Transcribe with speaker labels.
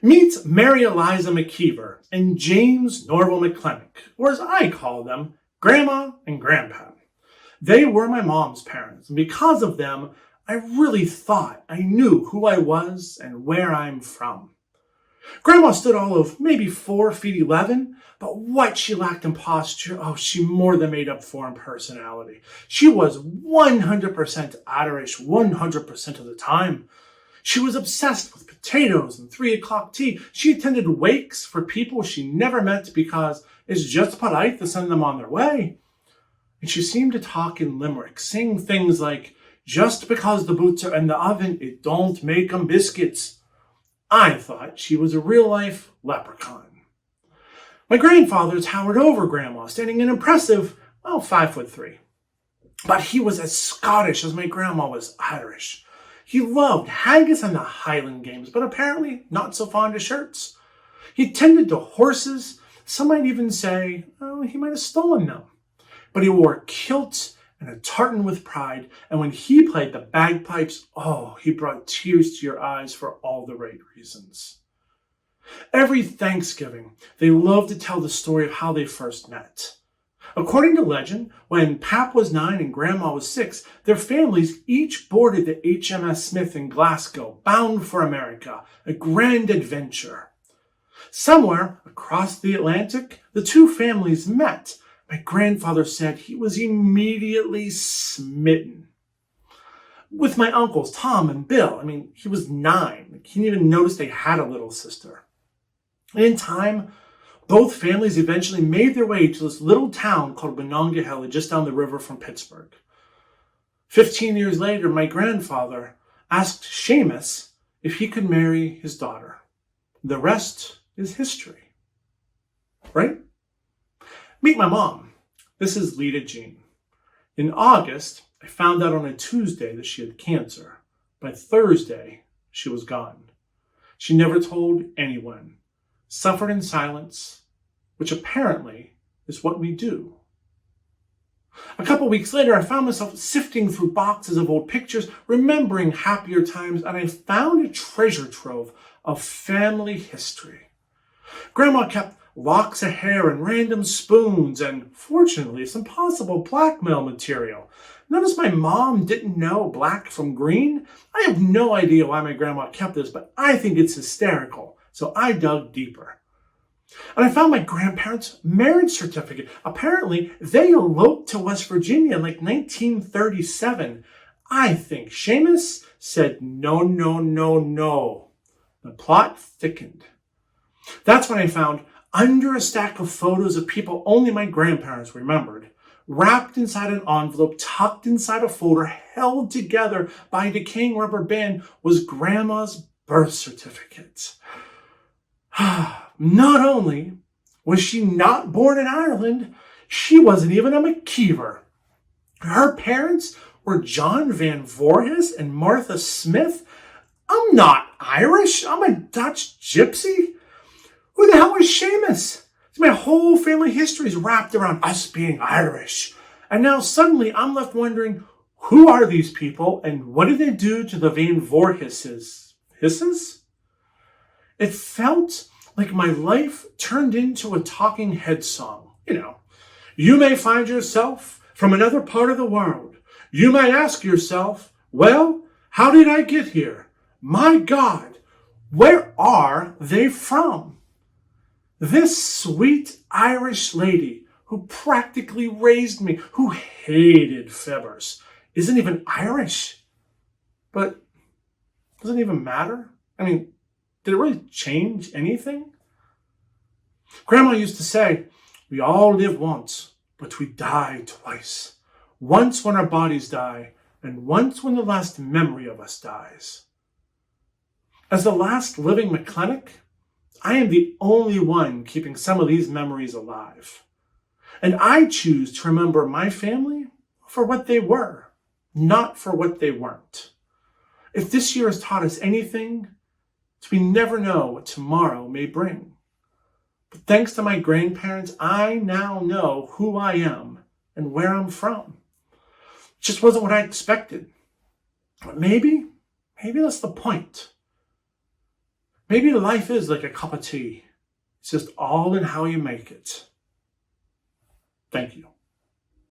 Speaker 1: Meet Mary Eliza McKeever and James Norval McClemick, or as I call them, Grandma and Grandpa. They were my mom's parents, and because of them, I really thought I knew who I was and where I'm from. Grandma stood all of maybe 4 feet 11, but what she lacked in posture, she more than made up for in personality. She was 100% Irish 100% of the time. She was obsessed with potatoes and 3 o'clock tea. She attended wakes for people she never met because it's just polite to send them on their way. And she seemed to talk in limericks, saying things like, just because the boots are in the oven, it don't make 'em biscuits. I thought she was a real-life leprechaun. My grandfather towered over Grandma, standing an impressive, 5'3". But he was as Scottish as my grandma was Irish. He loved haggis and the Highland games, but apparently not so fond of shirts. He tended to horses. Some might even say, he might have stolen them. But he wore a kilt and a tartan with pride, and when he played the bagpipes, he brought tears to your eyes for all the right reasons. Every Thanksgiving, they loved to tell the story of how they first met. According to legend, when Pap was 9 and Grandma was 6, their families each boarded the HMS Smith in Glasgow, bound for America, a grand adventure. Somewhere across the Atlantic, the two families met. My grandfather said he was immediately smitten. With my uncles, Tom and Bill, he was 9. He didn't even notice they had a little sister. And in time, both families eventually made their way to this little town called Monongahela, just down the river from Pittsburgh. 15 years later, my grandfather asked Seamus if he could marry his daughter. The rest is history. Right? Meet my mom. This is Lita Jean. In August, I found out on a Tuesday that she had cancer. By Thursday, she was gone. She never told anyone. Suffered in silence, which apparently is what we do. A couple weeks later, I found myself sifting through boxes of old pictures, remembering happier times, and I found a treasure trove of family history. Grandma kept locks of hair and random spoons, and fortunately, some possible blackmail material. Notice my mom didn't know black from green. I have no idea why my grandma kept this, but I think it's hysterical. So I dug deeper. And I found my grandparents' marriage certificate. Apparently, they eloped to West Virginia in 1937. I think Seamus said, no, no, no, no. The plot thickened. That's when I found, under a stack of photos of people only my grandparents remembered, wrapped inside an envelope, tucked inside a folder, held together by a decaying rubber band, was Grandma's birth certificate. Not only was she not born in Ireland, she wasn't even a McKeever. Her parents were John Van Voorhis and Martha Smith. I'm not Irish. I'm a Dutch gypsy. Who the hell is Seamus? My whole family history is wrapped around us being Irish. And now suddenly I'm left wondering, who are these people and what did they do to the Van Voorhises? Hisses? It felt like my life turned into a Talking Heads song. You may find yourself from another part of the world. You might ask yourself, well, how did I get here? My God, where are they from? This sweet Irish lady who practically raised me, who hated fibbers, isn't even Irish. But does it even matter? Did it really change anything? Grandma used to say, we all live once, but we die twice. Once when our bodies die, and once when the last memory of us dies. As the last living McClemick, I am the only one keeping some of these memories alive. And I choose to remember my family for what they were, not for what they weren't. If this year has taught us anything, we never know what tomorrow may bring. But thanks to my grandparents, I now know who I am and where I'm from. It just wasn't what I expected. But maybe that's the point. Maybe life is like a cup of tea. It's just all in how you make it. Thank you.